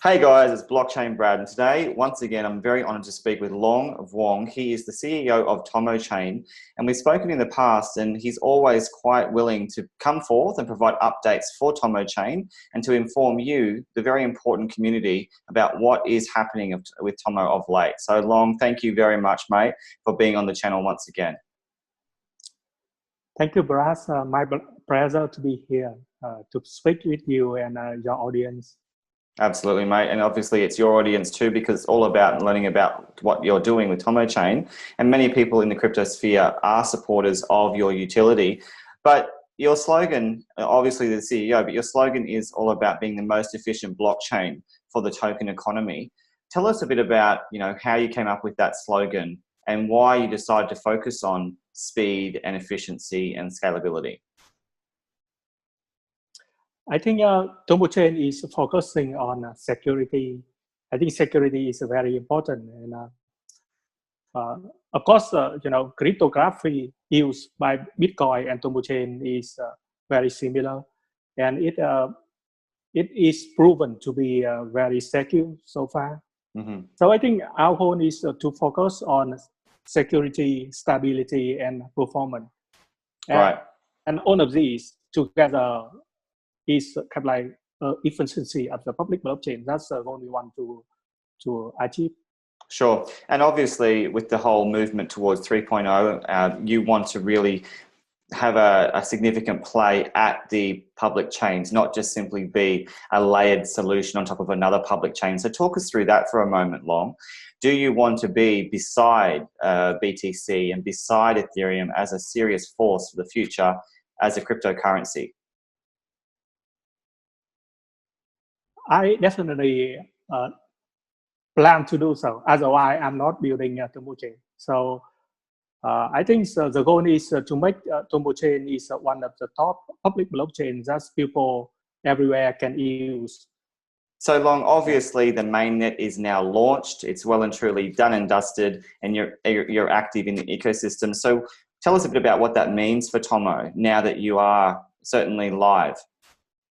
Hey guys, it's BlockchainBrad, and today, once again, I'm very honored to speak with Long Vuong. He is the CEO of Tomochain, and we've spoken in the past, and he's always quite willing to come forth and provide updates for Tomochain and to inform you, the very important community, about what is happening with Tomo of late. So Long, thank you very much, mate, for being on the channel once again. Thank you, Brad. My pleasure to be here to speak with you and your audience. Absolutely, mate. And obviously it's your audience too, because it's all about learning about what you're doing with Tomochain. And many people in the crypto sphere are supporters of your utility. But your slogan, obviously the CEO, but your slogan is all about being the most efficient blockchain for the token economy. Tell us a bit about, how you came up with that slogan and why you decided to focus on speed and efficiency and scalability. I think Tomochain is focusing on security. I think security is very important, and of course, cryptography used by Bitcoin and Tomochain is very similar, and it is proven to be very secure so far. Mm-hmm. So I think our goal is to focus on security, stability, and performance. Right. And all of these together is kind of like efficiency of the public blockchain. That's the goal we want to achieve. Sure. And obviously with the whole movement towards 3.0, you want to really have a significant play at the public chains, not just simply be a layered solution on top of another public chain. So talk us through that for a moment, Long. Do you want to be beside BTC and beside Ethereum as a serious force for the future as a cryptocurrency? I definitely plan to do so. Otherwise, I'm not building a Tomochain. So I think the goal is to make Tomochain is one of the top public blockchains that people everywhere can use. So Long, obviously the mainnet is now launched. It's well and truly done and dusted, and you're active in the ecosystem. So tell us a bit about what that means for Tomo now that you are certainly live.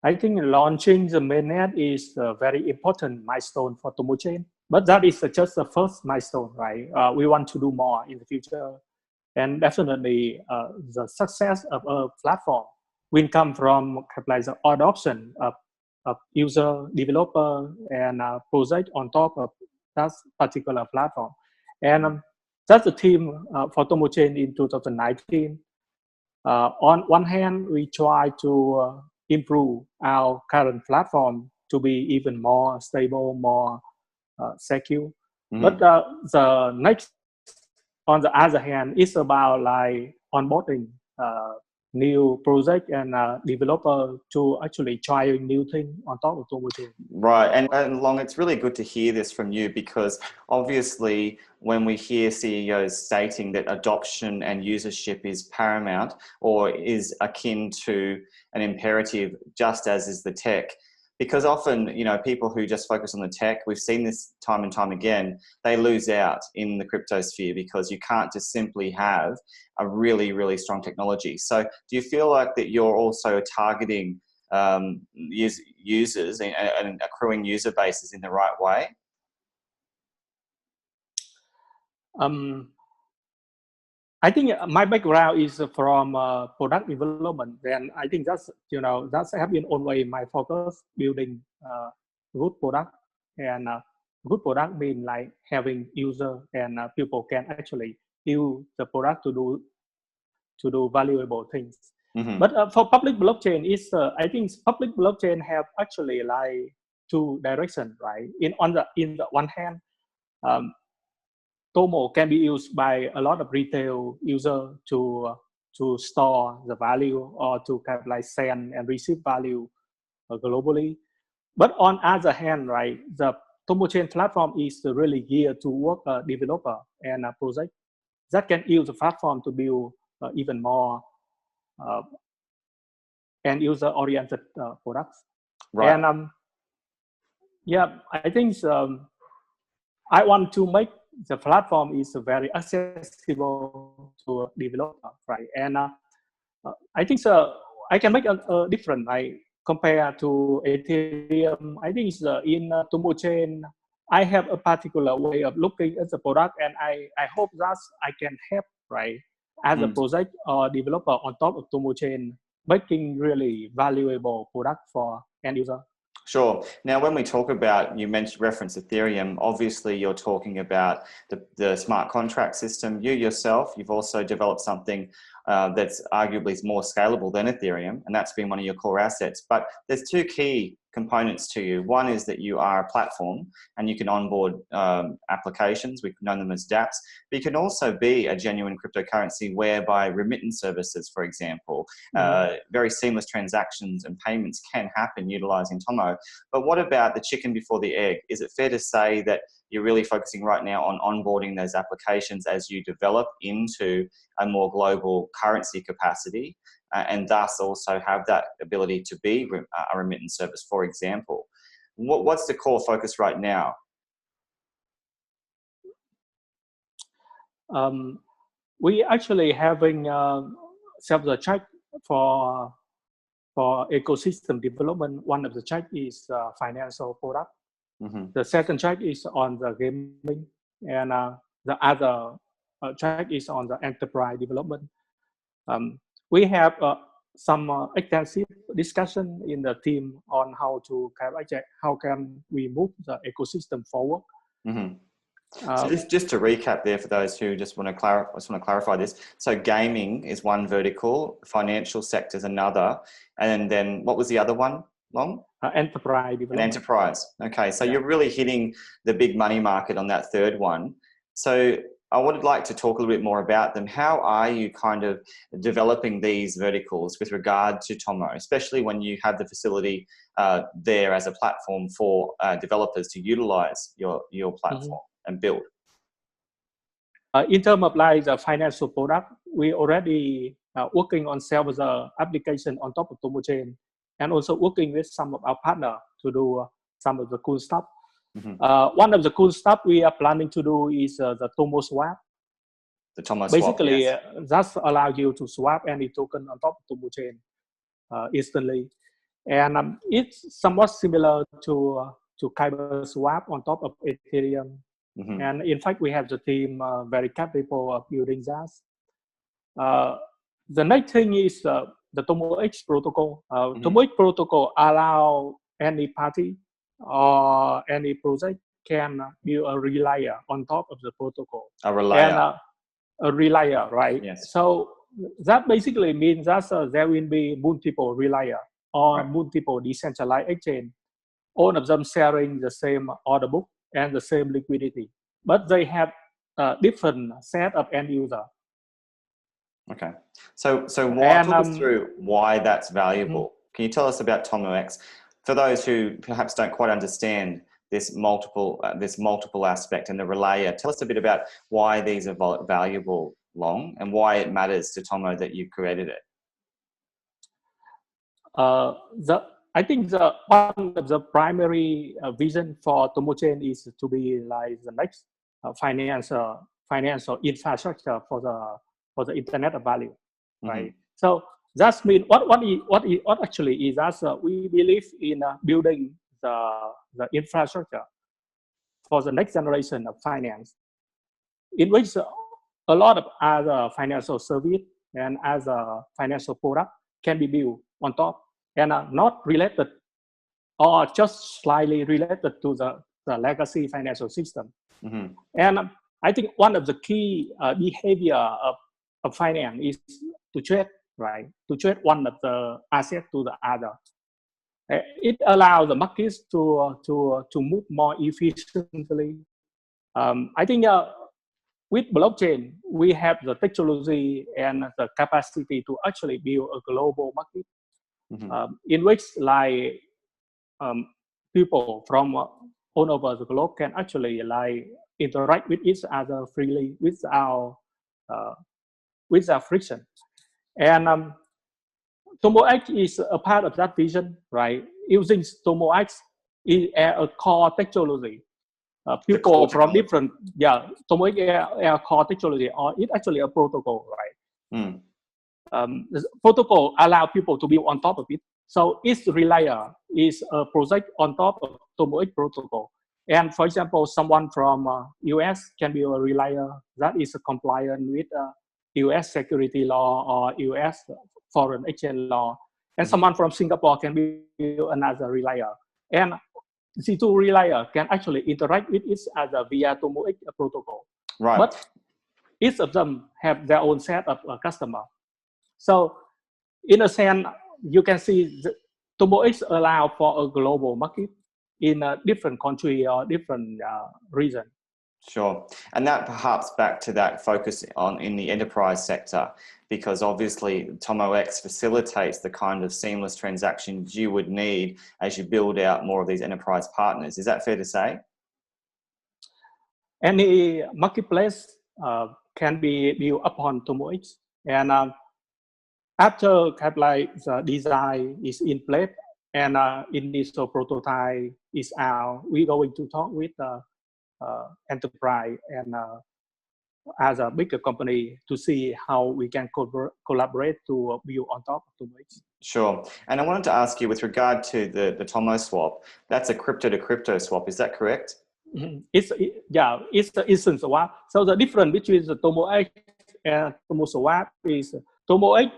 I think launching the mainnet is a very important milestone for Tomochain, but that is just the first milestone, right? We want to do more in the future, and definitely the success of a platform will come from like the adoption of user, developer, and project on top of that particular platform. And that's the theme for Tomochain in 2019. On one hand, we try to improve our current platform to be even more stable, more secure. Mm-hmm. But the next, on the other hand, is about like onboarding new project and developer to actually try new things on top of Tomochain. Right, and Long, it's really good to hear this from you, because obviously when we hear CEOs stating that adoption and usership is paramount or is akin to an imperative, just as is the tech, because often, people who just focus on the tech, we've seen this time and time again, they lose out in the crypto sphere because you can't just simply have a really, really strong technology. So do you feel like that you're also targeting users and accruing user bases in the right way? I think my background is from product development, and I think that's have been always my focus, building good product. And good product means like having user and people can actually use the product to do valuable things. Mm-hmm. But for public blockchain, I think public blockchain have actually like two directions, right? In the one hand, Tomo can be used by a lot of retail users to store the value or to kind of like send and receive value globally. But on other hand, right, the Tomochain platform is really geared to work developer and project that can use the platform to build even more and user-oriented products. Right. And I think I want to make the platform is very accessible to a developer, right? And I think I can make a difference, right? compared to Ethereum, I think in Tomochain, I have a particular way of looking at the product, and I hope that I can help, right, as a project or developer on top of Tomochain, making really valuable product for end user. Sure. Now, when we talk about, you mentioned reference Ethereum, obviously you're talking about the smart contract system. You yourself, you've also developed something that's arguably more scalable than Ethereum, and that's been one of your core assets. But there's two key components to you. One is that you are a platform and you can onboard applications. We've known them as dApps, but you can also be a genuine cryptocurrency whereby remittance services, for example, very seamless transactions and payments can happen utilizing Tomo. But what about the chicken before the egg? Is it fair to say that you're really focusing right now on onboarding those applications as you develop into a more global currency capacity, and thus also have that ability to be a remittance service, for example? What's the core focus right now? We actually having several track for ecosystem development. One of the track is financial product. The second track is on the gaming, and the other track is on the enterprise development. We have some extensive discussion in the team on how can we move the ecosystem forward. So just to recap there for those who just want to clarify this. So gaming is one vertical, financial sector is another, and then what was the other one, Long? Enterprise development. An enterprise. Okay, so you're really hitting the big money market on that third one. So I would like to talk a little bit more about them. How are you kind of developing these verticals with regard to Tomo, especially when you have the facility there as a platform for developers to utilize your platform and build? In terms of like the financial product, we already working on several application on top of Tomochain, and also working with some of our partners to do some of the cool stuff. One of the cool stuff we are planning to do is the TomoSwap. The TomoSwap, basically, yes. That allows you to swap any token on top of Tomochain instantly, and it's somewhat similar to Kyber swap on top of Ethereum. And in fact, we have the team very capable of building that. The next thing is the TomoX protocol. TomoX protocol allow any party or any project can build a relayer on top of the protocol. A relayer. And, a relayer, right? Yes. So that basically means that there will be multiple relayer or multiple decentralized exchange, all of them sharing the same order book and the same liquidity, but they have a different set of end user. Okay, so talk us through why that's valuable. Can you tell us about TomoX for those who perhaps don't quite understand this multiple aspect and the relayer? Tell us a bit about why these are valuable, Long, and why it matters to Tomo that you created it. I think one of the primary vision for Tomochain is to be like the next financial infrastructure for the Internet of Value, right? So that means what actually is that we believe in building the infrastructure for the next generation of finance, in which a lot of other financial service and other financial product can be built on top, and are not related or just slightly related to the legacy financial system. And I think one of the key behavior of finance is to trade, right? To trade one of the assets to the other. It allows the markets to move more efficiently. I think with blockchain, we have the technology and the capacity to actually build a global market, in which like people from all over the globe can actually like interact with each other freely without friction. And TomoX is a part of that vision, right? Using TomoX is a core technology. People from different, TomoX is a core technology, or it's actually a protocol, right? The protocol allow people to build on top of it, So each relayer is a project on top of TomoX protocol. And for example, someone from US can be a relayer that is compliant with US security law or US foreign exchange law. And someone from Singapore can be another relayer. And the two relayer can actually interact with each other via TomoX protocol. Right. But each of them have their own set of customer. So in a sense, you can see TomoX allow for a global market in a different country or different region. Sure. And that perhaps back to that focus on in the enterprise sector, because obviously TomoX facilitates the kind of seamless transactions you would need as you build out more of these enterprise partners. Is that fair to say? Any marketplace can be built upon TomoX. And after kind of like the design is in place and initial prototype is out, we're going to talk with enterprise and as a bigger company to see how we can collaborate to build on top of TomoX. Sure. And I wanted to ask you with regard to the TomoSwap, that's a crypto to crypto swap. Is that correct? Mm-hmm. It's the instant swap. So the difference between the TomoX and TomoSwap is TomoX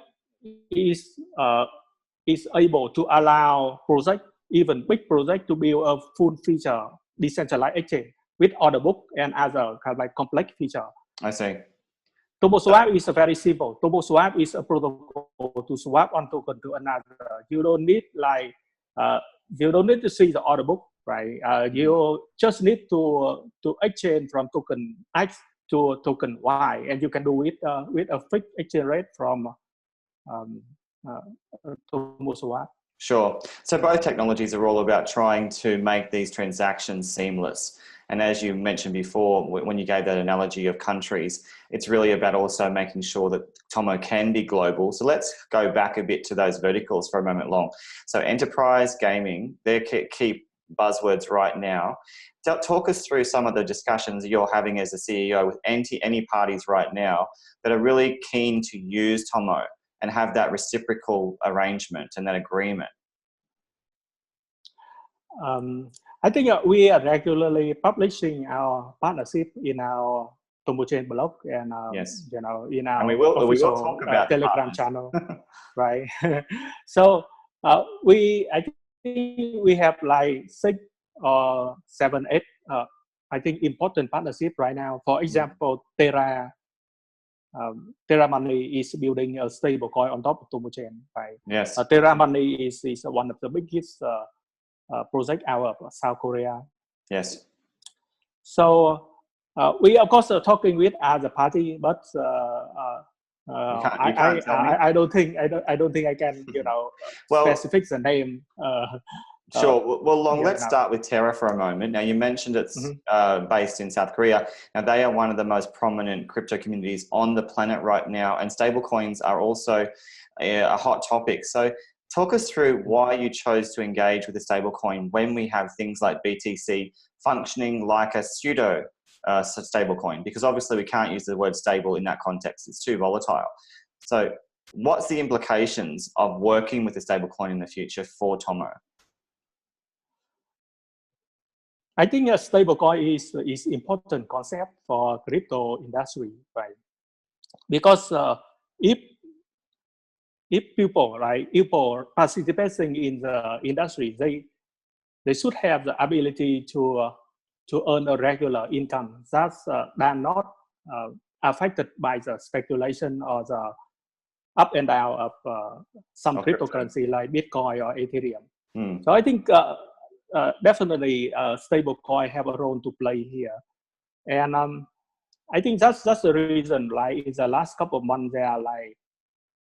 is able to allow project, even big project, to build a full feature decentralized exchange with order book and other kind of like complex feature. I see. TomoSwap is very simple. TomoSwap is a protocol to swap one token to another. You don't need to see the order book, right? You just need to exchange from token X to token Y, and you can do it with a fixed exchange rate from TomoSwap. Sure. So both technologies are all about trying to make these transactions seamless. And as you mentioned before, when you gave that analogy of countries, it's really about also making sure that Tomo can be global. So let's go back a bit to those verticals for a moment long. So enterprise gaming, they're key buzzwords right now. Talk us through some of the discussions you're having as a CEO with any parties right now that are really keen to use Tomo and have that reciprocal arrangement and that agreement. I think we are regularly publishing our partnership in our Tomochain blog and yes. in our and we will official talk about Telegram channel, right? So I think we have like 6 or 7, 8 I think important partnership right now. For example, Terra. Terra Money is building a stablecoin on top of Tomochain, right? Yes. Terra Money is one of the biggest project out of South Korea. Yes. So we of course are talking with other party, but I don't think I can specific the name. Sure. Well, Long, let's start with Terra for a moment. Now, you mentioned it's based in South Korea. Now, they are one of the most prominent crypto communities on the planet right now, and stablecoins are also a hot topic. So talk us through why you chose to engage with a stablecoin when we have things like BTC functioning like a pseudo stablecoin, because obviously we can't use the word stable in that context. It's too volatile. So what's the implications of working with a stablecoin in the future for Tomo? I think a stablecoin is important concept for crypto industry, right? Because if people participating in the industry, they should have the ability to earn a regular income that's not affected by the speculation or the up and down of some cryptocurrency like Bitcoin or Ethereum. So I think definitely stablecoin have a role to play here, and I think that's the reason. Like in the last couple of months, there are like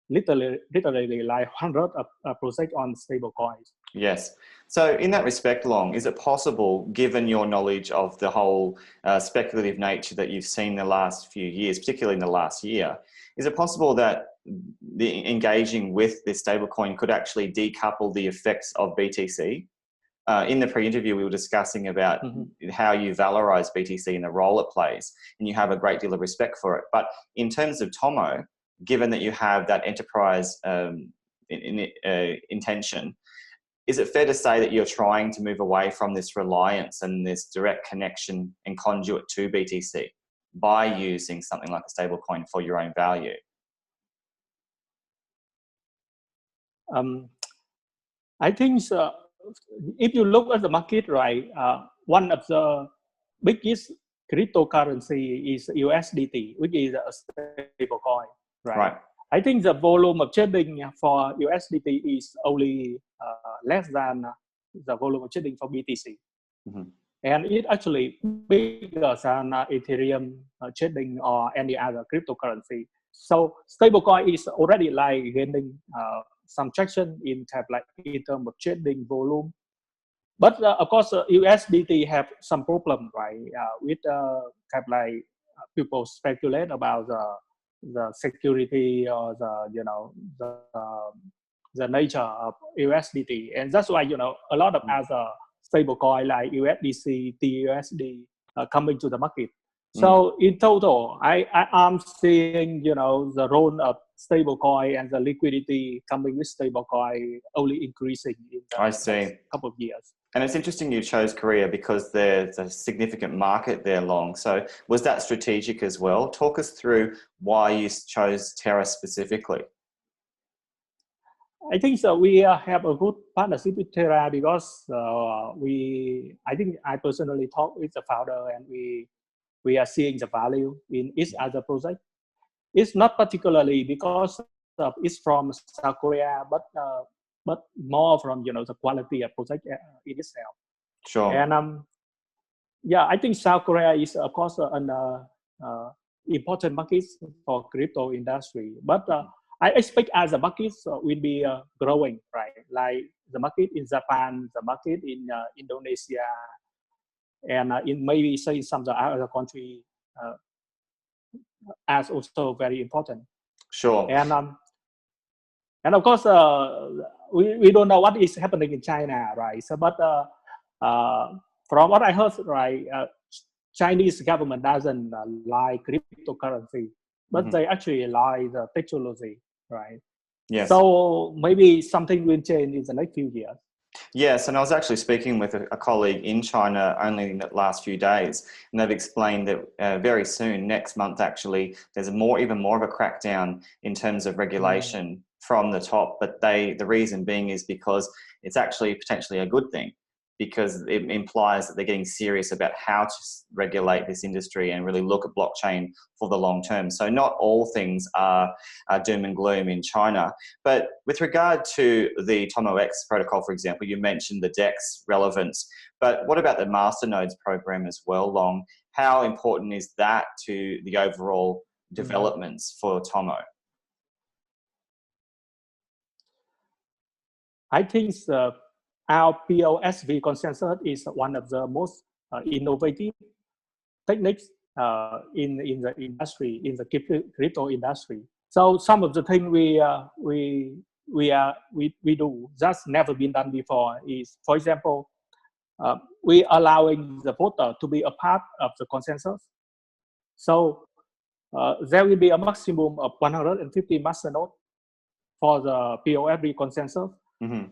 literally like hundreds of projects on stablecoins. Yes. So in that respect, Long, is it possible, given your knowledge of the whole speculative nature that you've seen the last few years, particularly in the last year, is it possible that the engaging with this stablecoin could actually decouple the effects of BTC? In the pre-interview, we were discussing about how you valorize BTC and the role it plays, and you have a great deal of respect for it. But in terms of Tomo, given that you have that enterprise intention. Is it fair to say that you're trying to move away from this reliance and this direct connection and conduit to BTC by using something like a stablecoin for your own value? I think if you look at the market, right, one of the biggest cryptocurrency is USDT, which is a stablecoin, right? I think the volume of trading for USDT is only less than the volume of trading for BTC. And it actually bigger than Ethereum trading or any other cryptocurrency. So stablecoin is already like gaining some traction in in terms of trading volume. But of course, USDT have some problem, right? With people speculate about the security or the nature of USDT, and that's why a lot of other stablecoin like USDC, TUSD coming to the market. So in total, I am seeing the role of stablecoin and the liquidity coming with stablecoin only increasing in the next couple of years. And it's interesting you chose Korea because there's a significant market there, Long. So was that strategic as well? Talk us through why you chose Terra specifically. I think so. We have a good partnership with Terra because I personally talk with the founder, and we are seeing the value in each other project. It's not particularly because it's from South Korea, but more from the quality of project in itself. Sure. And yeah, I think South Korea is of course an important market for crypto industry, but I expect as the markets will be growing, right? Like the market in Japan, the market in Indonesia, and in maybe say some other country as also very important. Sure. And of course, we don't know what is happening in China, right? So, but from what I heard, right, Chinese government doesn't like cryptocurrency, but they actually like the technology, right? Yes. So maybe something will change in the next few years. Yes, and I was actually speaking with a colleague in China only in the last few days, and they've explained that very soon, next month actually, there's even more of a crackdown in terms of regulation from the top. But the reason being is because it's actually potentially a good thing, because it implies that they're getting serious about how to regulate this industry and really look at blockchain for the long term. So not all things are doom and gloom in China. But with regard to the TomoX protocol, for example, you mentioned the DEX relevance, but what about the Masternodes program as well, Long? How important is that to the overall developments for Tomo? I think our POSV consensus is one of the most innovative techniques in the industry, in the crypto industry. So some of the things we do that's never been done before is, for example, we allowing the voter to be a part of the consensus. So there will be a maximum of 150 masternodes for the POSV consensus.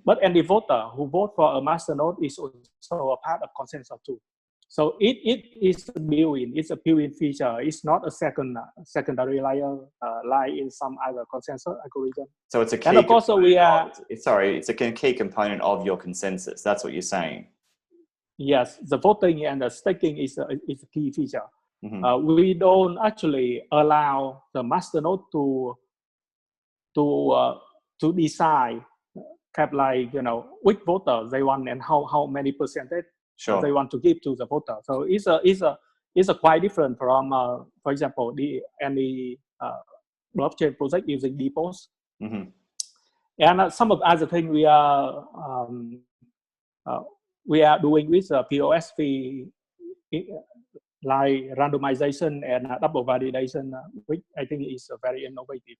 But any voter who vote for a masternode is also a part of consensus too. So it is built-in. It's a built-in feature. It's not a secondary layer like in some other consensus algorithm. So it's a key. And of course, it's a key component of your consensus. That's what you're saying. Yes, the voting and the staking is a key feature. We don't actually allow the masternode to decide which voter they want and how many percentage they want to give to the voter. So it's a quite different from, for example, any blockchain project using depots. And some of other things we are doing with POSV, like randomization and double validation, which I think is very innovative.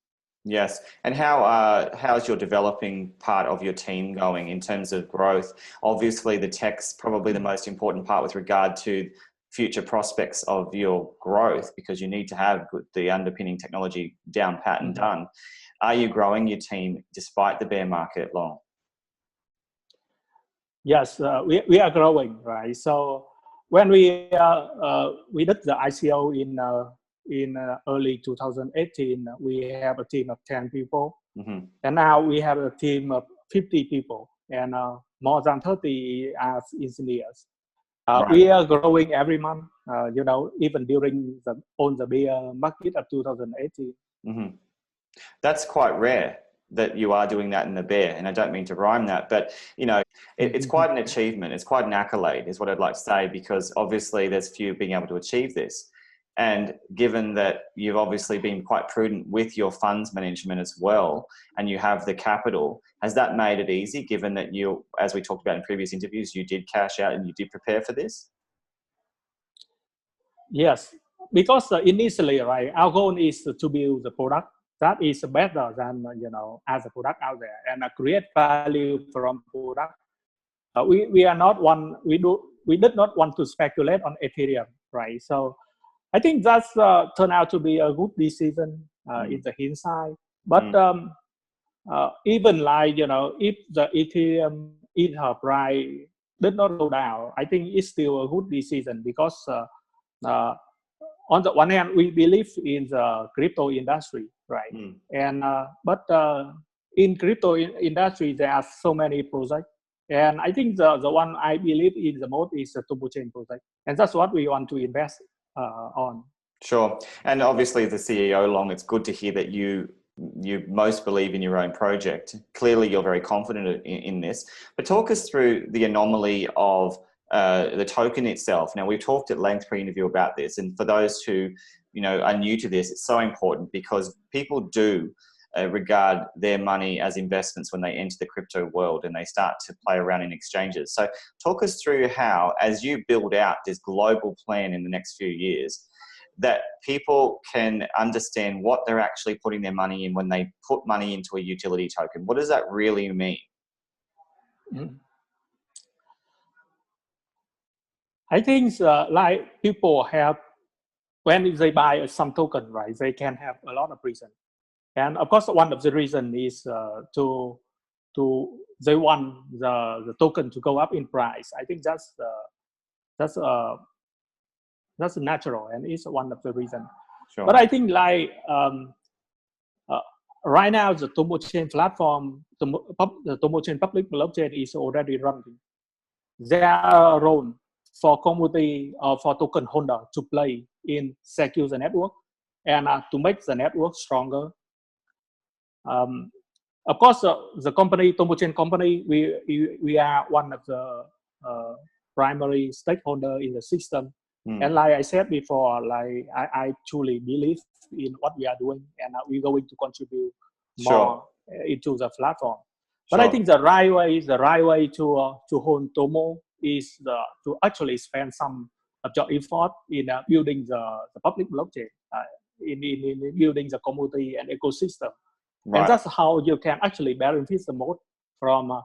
Yes. And how's your developing part of your team going in terms of growth? Obviously, the tech's probably the most important part with regard to future prospects of your growth, because you need to have the underpinning technology down pat and done. Are you growing your team despite the bear market, Long? Yes, we are growing, right? So when we did the ICO in early 2018, we have a team of 10 people, and now we have a team of 50 people, and more than 30 as engineers. Right. We are growing every month, even during on the bear market of 2018. That's quite rare that you are doing that in the bear, and I don't mean to rhyme that, but it's quite an achievement. It's quite an accolade, is what I'd like to say, because obviously there's few being able to achieve this. And given that you've obviously been quite prudent with your funds management as well, and you have the capital, has that made it easy, given that you, as we talked about in previous interviews, you did cash out and you did prepare for this? Yes, because initially, right, our goal is to build the product that is better than as a product out there, and create value from product. We are not one. We did not want to speculate on Ethereum, right? So I think that's turned out to be a good decision in the hindsight. But even if the Ethereum Ether price did not go down, I think it's still a good decision, because on the one hand, we believe in the crypto industry, right? And but in crypto industry, there are so many projects, and I think the one I believe in the most is the Tomochain project, and that's what we want to invest on. Sure, and obviously the CEO, Long, it's good to hear that you most believe in your own project. Clearly, you're very confident in this. But talk us through the anomaly of the token itself. Now, we've talked at length pre-interview about this, and for those who are new to this, it's so important, because people do regard their money as investments when they enter the crypto world and they start to play around in exchanges. So talk us through how, as you build out this global plan in the next few years, that people can understand what they're actually putting their money in when they put money into a utility token. What does that really mean? I think like people have, when they buy some token, right, they can have a lot of reasons. And of course, one of the reasons is they want the token to go up in price. I think that's natural, and it's one of the reasons. Sure. But I think right now the Tomochain platform, the Tomochain public blockchain is already running. There are a role for community or for token holder to play in secure the network and to make the network stronger. Of course, the company, Tomochain company, we are one of the primary stakeholder in the system. And like I said before, I truly believe in what we are doing, and we're going to contribute more into the platform. But I think the right way to hold Tomo is to actually spend some of your effort in building the public blockchain, in building the community and ecosystem. Right. And that's how you can actually benefit the most from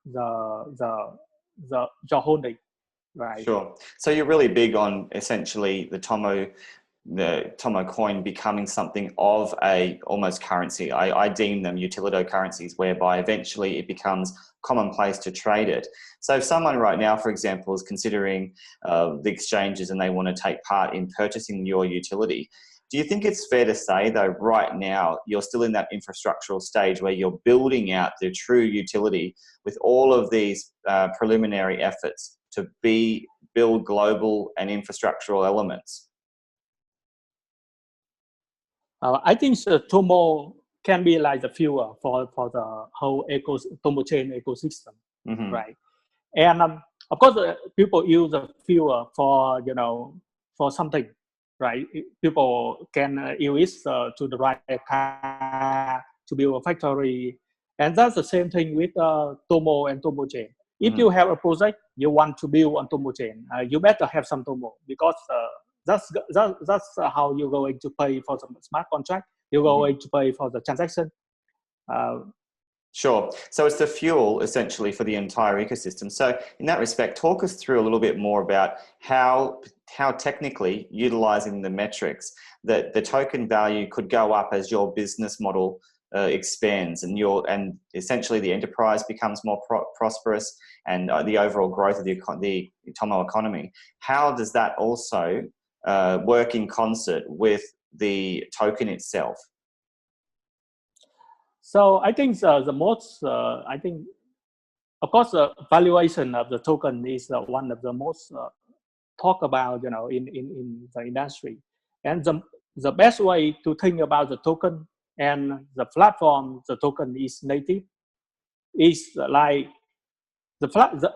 your holding. Right. Sure. So you're really big on essentially the Tomo coin becoming something of a almost currency. I deem them Utilito-Currencies, whereby eventually it becomes commonplace to trade it. So if someone right now, for example, is considering the exchanges and they want to take part in purchasing your utility, do you think it's fair to say, though, right now you're still in that infrastructural stage where you're building out the true utility with all of these preliminary efforts to build global and infrastructural elements? I think Tomo can be like the fuel for the whole Tomochain ecosystem, right? And of course, people use the fuel for for something, right? People can use it to the right car, to build a factory, and that's the same thing with Tomo and Tomochain. If you have a project you want to build on Tomochain, you better have some Tomo, because that's how you're going to pay for some smart contract. You're going to pay for the transaction. Sure. So it's the fuel essentially for the entire ecosystem. So in that respect, talk us through a little bit more about how how technically utilizing the metrics that the token value could go up as your business model expands and essentially the enterprise becomes more prosperous and the overall growth of the Tomo economy. How does that also work in concert with the token itself? So I think the most, of course, the valuation of the token is one of the most talk about, in the industry. And the best way to think about the token and the platform the token is native is like the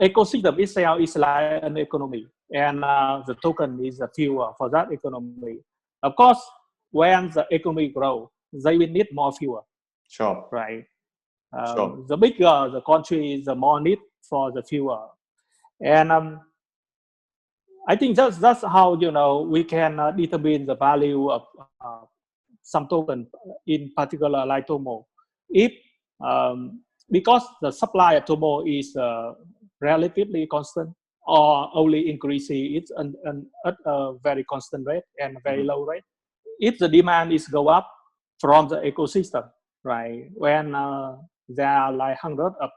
ecosystem itself is like an economy, and the token is a fuel for that economy. Of course, when the economy grows, they will need more fuel. Sure. Right. Sure. The bigger the country, the more need for the fuel. And I think that's how we can determine the value of some token, in particular like Tomo. If because the supply of Tomo is relatively constant or only increasing, it's at a very constant rate and very low rate. If the demand is go up from the ecosystem, right, when there are like hundreds of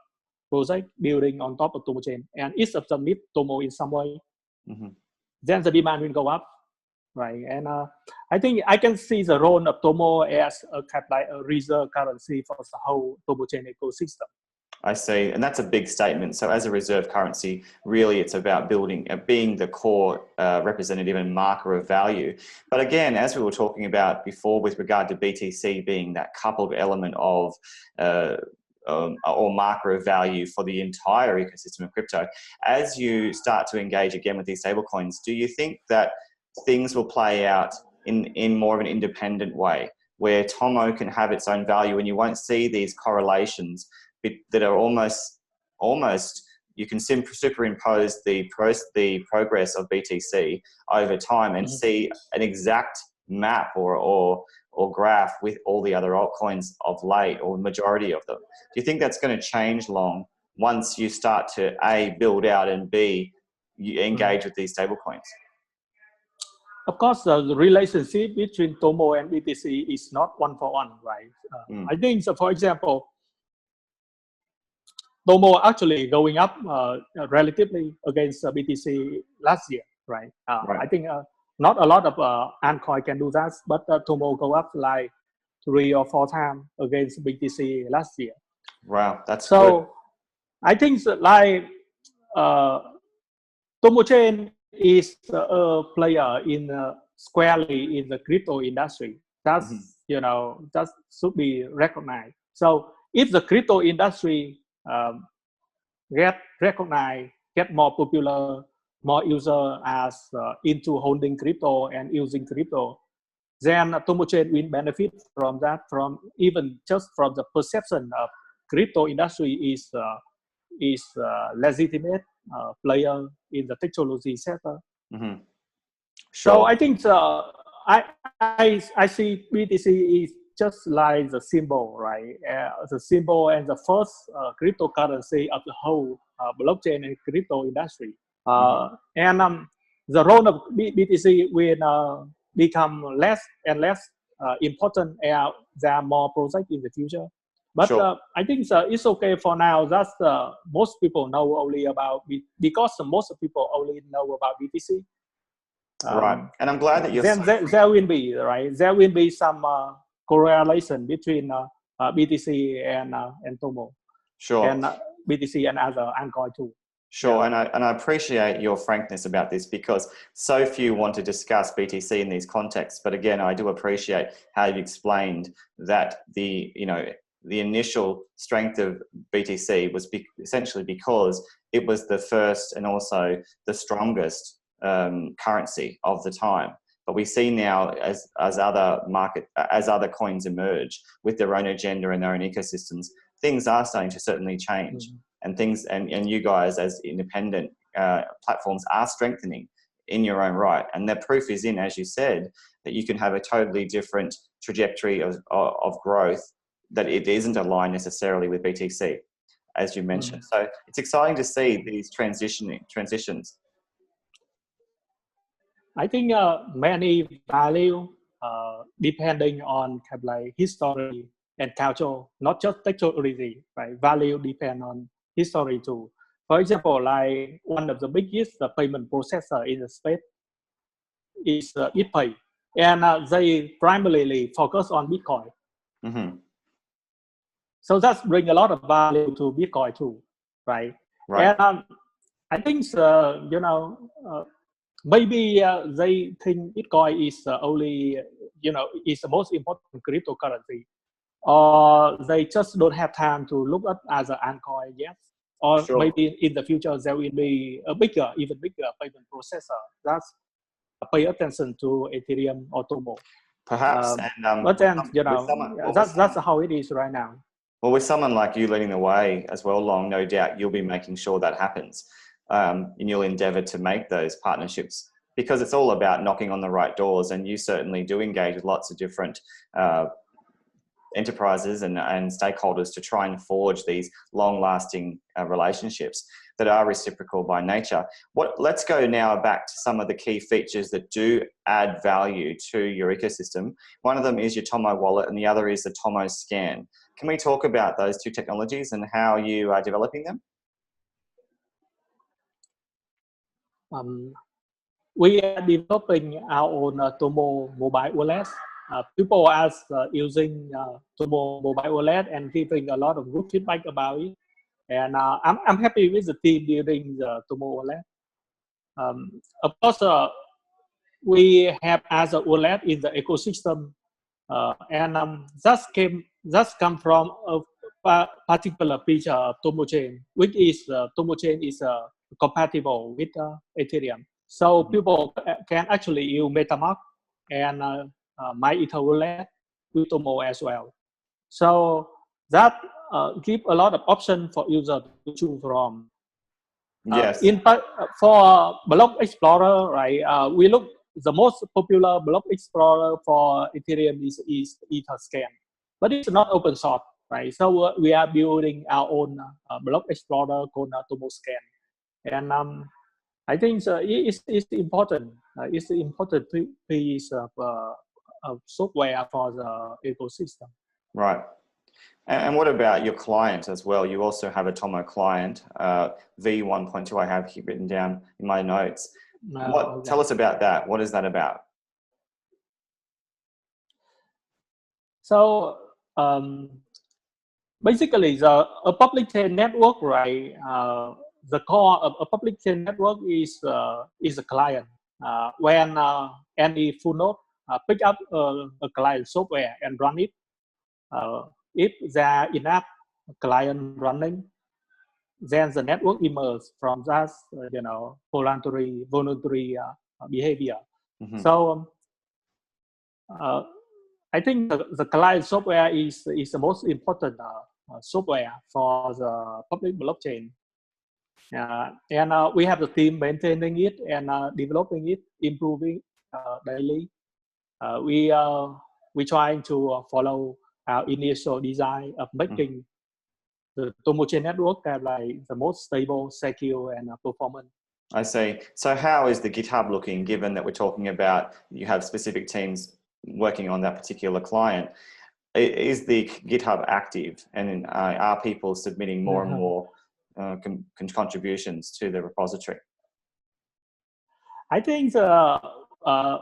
projects building on top of Tomochain, and each of them need Tomo in some way, then the demand will go up, right? And I think I can see the role of Tomo as a kind of like a reserve currency for the whole Tomochain ecosystem. I see, and that's a big statement. So as a reserve currency, really it's about being the core representative and marker of value. But again, as we were talking about before with regard to BTC being that coupled element of or marker of value for the entire ecosystem of crypto, as you start to engage again with these stablecoins, do you think that things will play out in more of an independent way, where Tomo can have its own value and you won't see these correlations that are almost you can superimpose the progress of BTC over time and see an exact map or graph with all the other altcoins of late, or majority of them? Do you think that's going to change long once you start to A, build out, and B, you engage with these stablecoins? Of course, the relationship between Tomo and BTC is not one for one, right? I think, so for example, Tomo actually going up relatively against BTC last year, right? Right. I think not a lot of altcoin can do that, but Tomo go up like 3 or 4 times against BTC last year. Wow, that's so good. I think like Tomochain is a player in squarely in the crypto industry. That's that should be recognized. So if the crypto industry get recognized, get more popular, more user as into holding crypto and using crypto, then Tomochain will benefit from that, from even just from the perception of crypto industry is legitimate player in the technology sector. Sure. So I think I see BTC is just like the symbol, right? The symbol and the first cryptocurrency of the whole blockchain and crypto industry. And the role of BTC will become less and less important as there are more projects in the future. But I think it's okay for now. That's most people know only about because most people only know about BTC. Right, and I'm glad that you're. Then there will be There will be some correlation between BTC and Tomo. Sure. And BTC and other altcoin too. Sure, and I appreciate your frankness about this, because so few want to discuss BTC in these contexts. But again, I do appreciate how you've explained that the initial strength of BTC was essentially because it was the first and also the strongest currency of the time. But we see now as other coins emerge with their own agenda and their own ecosystems, things are starting to certainly change. And things and you guys as independent platforms are strengthening in your own right. And the proof is in, as you said, that you can have a totally different trajectory of growth, that it isn't aligned necessarily with BTC, as you mentioned. So it's exciting to see these transitions. I think many value depending on kind of like history and culture, not just technology, right? Value depend on history too. For example, like one of the biggest payment processor in the space is BitPay, and they primarily focus on Bitcoin. Mm-hmm. So that's bring a lot of value to Bitcoin too, right? Right. And I think maybe they think Bitcoin is only is the most important cryptocurrency, or they just don't have time to look at as an altcoin yet, or Sure. maybe in the future there will be a bigger, even bigger payment processor that's pay attention to Ethereum or Tomo. Perhaps. And But then with someone, that's how it is right now. well, with someone like you leading the way as well, Long, no doubt you'll be making sure that happens. And you'll endeavor to make those partnerships, because it's all about knocking on the right doors. And you certainly do engage with lots of different enterprises and stakeholders to try and forge these long-lasting relationships that are reciprocal by nature. Let's go now back to some of the key features that do add value to your ecosystem. One of them is your Tomo wallet, and the other is the Tomo scan. Can we talk about those two technologies and how you are developing them? We are developing our own Tomo mobile wallet. People are using Tomo mobile wallet and giving a lot of good feedback about it. And I'm happy with the team building the Tomo wallet. Of course, we have as a wallet in the ecosystem, and that's come from a particular feature of Tomochain, which is Tomochain is compatible with Ethereum. So people can actually use MetaMask and MyEther wallet with Tomo as well. So that give a lot of option for users to choose from. Yes. For Block Explorer, right? We look the most popular Block Explorer for Ethereum is Etherscan, but it's not open source, right? So we are building our own Block Explorer called TomoScan, and I think it's important. It's an important piece of software for the ecosystem. Right. And what about your client as well? You also have a Tomo client, V1.2 I have here written down in my notes. Tell us about that. What is that about? So basically, a public chain network, right? The core of a public chain network is a client. When any full node pick up a client software and run it, if there are enough client running, then the network emerges from that voluntary behavior. Mm-hmm. So I think the client software is the most important software for the public blockchain. And we have the team maintaining it and developing it, improving daily. We trying to follow our initial design of making the Tomochain network like the most stable, secure, and performant. I see. So how is the GitHub looking, given that we're talking about you have specific teams working on that particular client? Is the GitHub active, and are people submitting more and more contributions to the repository? I think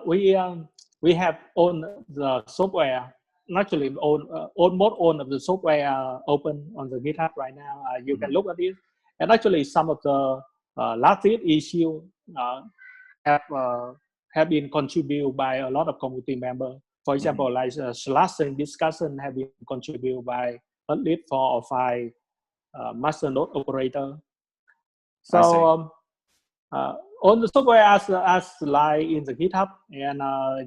we have owned the software. Naturally, almost all of the software open on the GitHub right now. You can look at it, and actually some of the latest issue have been contributed by a lot of community members. For example, like slashing discussion have been contributed by at least 4 or 5 Masternode operator. So all the software as like in the GitHub, and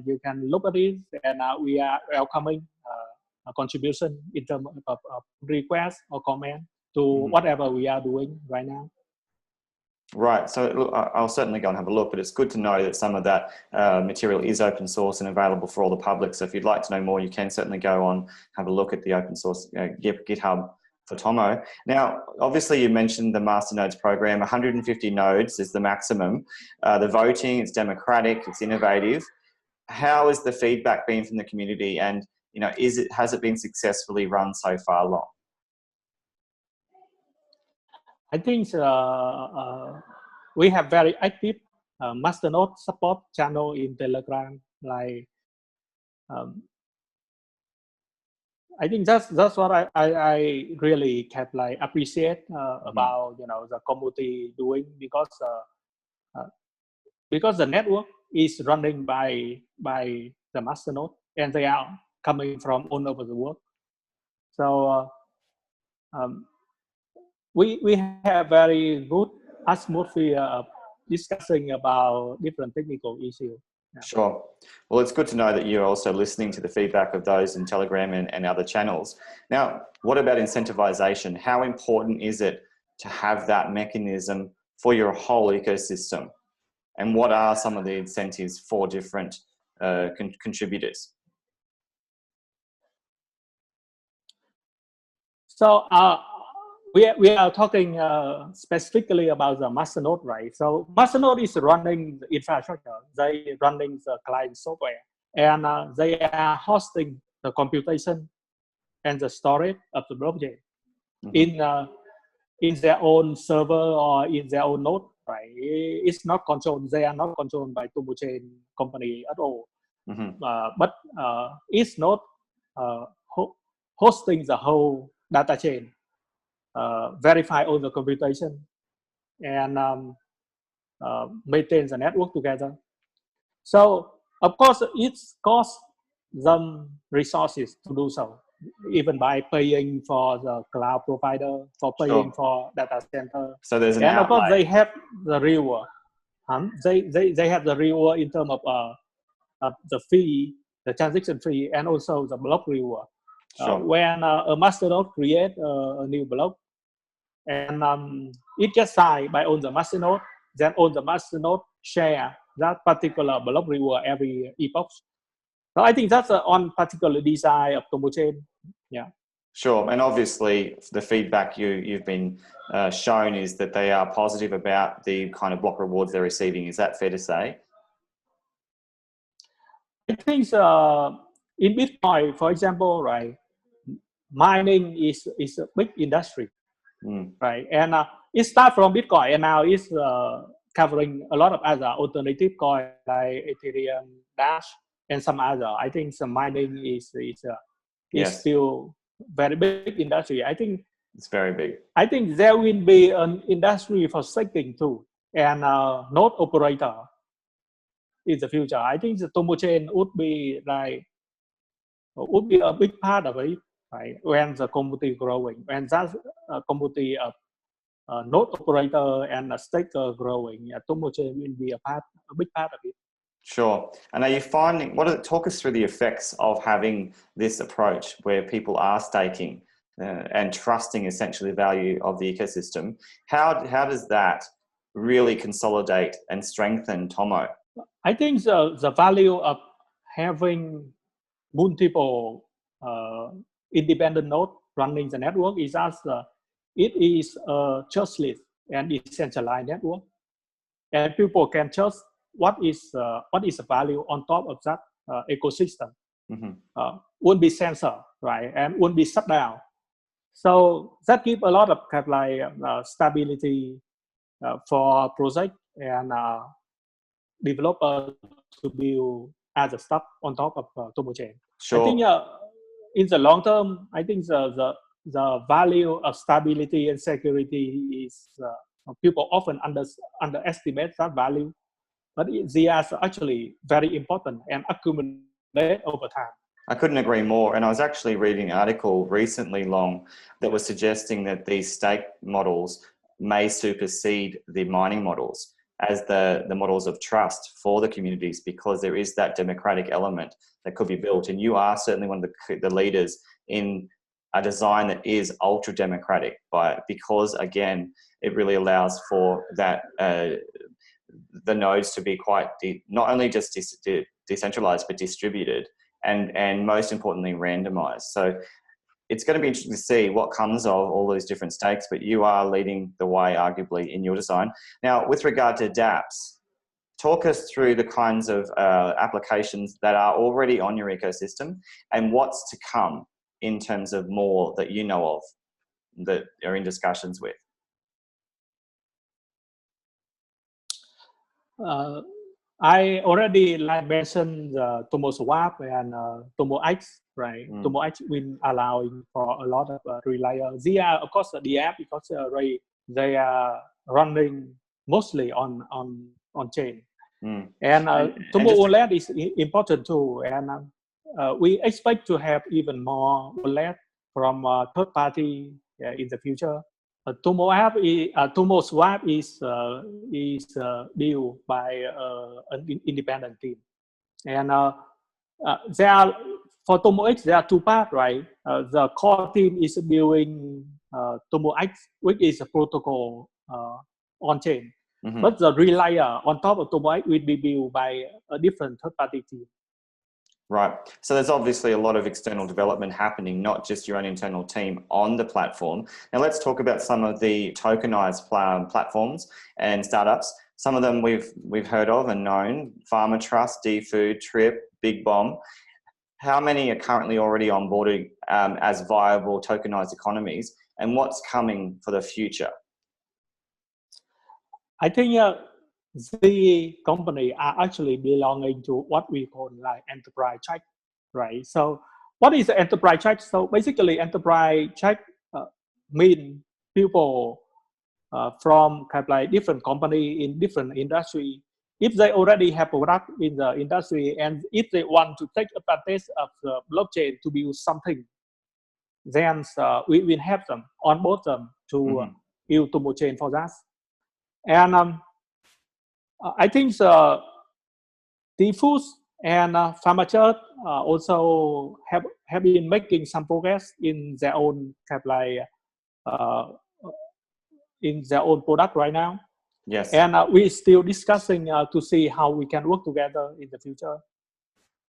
you can look at it, and we are welcoming a contribution in terms of request or comment to whatever we are doing right now. Right. So look, I'll certainly go and have a look, but it's good to know that some of that material is open source and available for all the public. So if you'd like to know more, you can certainly go on, have a look at the open source GitHub for Tomo. Now, obviously you mentioned the Masternodes program, 150 nodes is the maximum. The voting, it's democratic, it's innovative. How has the feedback been from the community, and has it been successfully run so far, Long? I think we have very active Masternode support channel in Telegram. Like, I think that's what I really can like appreciate about the community doing, because the network is running by the Masternode, and they are coming from all over the world. So we have very good atmosphere of discussing about different technical issues. Yeah. Sure. Well, it's good to know that you're also listening to the feedback of those in Telegram and other channels. Now, what about incentivization? How important is it to have that mechanism for your whole ecosystem? And what are some of the incentives for different contributors? So we are talking specifically about the Masternode, right? So Masternode is running the infrastructure. They running the client software, and they are hosting the computation and the storage of the blockchain in their own server or in their own node, right? It's not controlled. They are not controlled by Tomochain company at all. But it's not hosting the whole data chain, verify all the computation, and maintain the network together. So of course it costs them resources to do so, even by paying for the cloud provider, for paying for data center. So there's an and outlay. Of course they have the reward. They have the reward in terms of the fee, the transaction fee, and also the block reward. When a masternode create a new block, and it gets signed by all the masternode, then all the masternode share that particular block reward every epoch. So I think that's on particular design of Tomochain. Yeah. Sure, and obviously the feedback you've been shown is that they are positive about the kind of block rewards they're receiving. Is that fair to say? I think in Bitcoin, for example, right, mining is a big industry, right? And it starts from Bitcoin, and now it's covering a lot of other alternative coins like Ethereum, Dash, and some other. I think some mining is still very big industry. I think it's very big. I think there will be an industry for staking too, and node operator in the future. I think the Tomochain would be a big part of it, right? When the community growing, when that community of node operator and a staker growing, Tomochain will be a big part of it. Sure. And are you finding, talk us through the effects of having this approach where people are staking and trusting essentially the value of the ecosystem? How does that really consolidate and strengthen Tomo? I think the value of having multiple independent nodes running the network is as it is a trustless and decentralized network, and people can trust what is the value on top of that ecosystem. Won't be censored, right, and won't be shut down. So that gives a lot of kind of stability for project and developer to build other stuff on top of Tomochain. Sure. I think in the long term, I think the value of stability and security is people often underestimate that value, but they are actually very important and accumulate over time. I couldn't agree more. And I was actually reading an article recently, Long, that was suggesting that these stake models may supersede the mining models as the models of trust for the communities, because there is that democratic element that could be built. And you are certainly one of the leaders in a design that is ultra democratic, because again, it really allows for that the nodes to be quite not only just decentralized but distributed, and most importantly randomized. So it's going to be interesting to see what comes of all these different stakes, but you are leading the way, arguably, in your design. Now, with regard to dApps, talk us through the kinds of applications that are already on your ecosystem and what's to come in terms of more that you know of that are in discussions with. I already mentioned TomoSwap and TomoX, right? TomoX will allowing for a lot of relayers. They are, of course, the app because they are running mostly on chain. And Tomo wallet is important too. And we expect to have even more wallet from third party in the future. TomoSwap is built by an independent team, and there are for TomoX there are two parts, right? The core team is building TomoX, which is a protocol on chain, but the relayer on top of TomoX will be built by a different third-party team. Right. So there's obviously a lot of external development happening, not just your own internal team on the platform. Now let's talk about some of the tokenized platforms and startups. Some of them we've heard of and known: Farmer Trust, DFood, Trip, Big Bomb. How many are currently already onboarded as viable tokenized economies, and what's coming for the future? I think the company are actually belonging to what we call like enterprise check, right? So what is the enterprise check? So basically enterprise check mean people from kind of like different company in different industry. If they already have product in the industry and if they want to take advantage of the blockchain to build something, then we will have them, onboard them to build Tomochain for that. And I think the DFood and Farmer also have been making some progress in their own kind of like in their own product right now. Yes. And we're still discussing to see how we can work together in the future.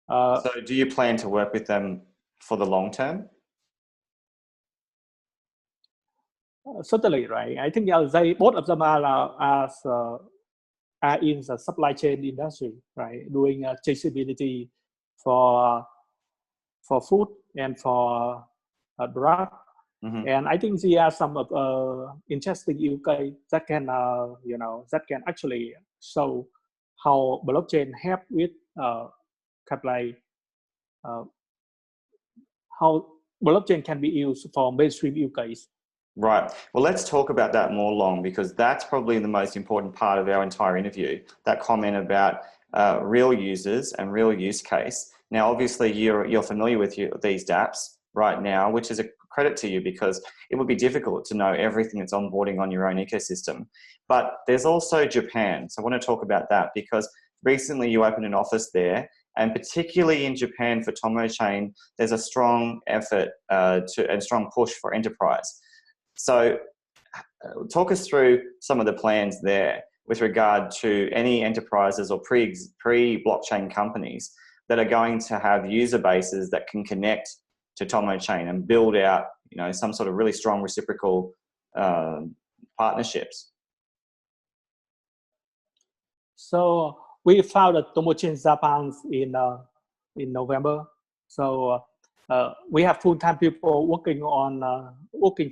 So do you plan to work with them for the long term? Certainly, right. I think both of them are in the supply chain industry, right? Doing traceability for food and for drug. And I think there are some interesting use case that can, that can actually show how blockchain help with kind of like how blockchain can be used for mainstream use case. Right. Well, let's talk about that more, Long, because that's probably the most important part of our entire interview, that comment about real users and real use case. Now, obviously, you're familiar with these dApps right now, which is a credit to you because it would be difficult to know everything that's onboarding on your own ecosystem. But there's also Japan. So I want to talk about that because recently you opened an office there, and particularly in Japan for Tomochain, there's a strong effort and strong push for enterprise. So talk us through some of the plans there with regard to any enterprises or pre-blockchain companies that are going to have user bases that can connect to Tomochain and build out, some sort of really strong reciprocal partnerships. So we founded Tomochain Japan in November. So we have full-time people working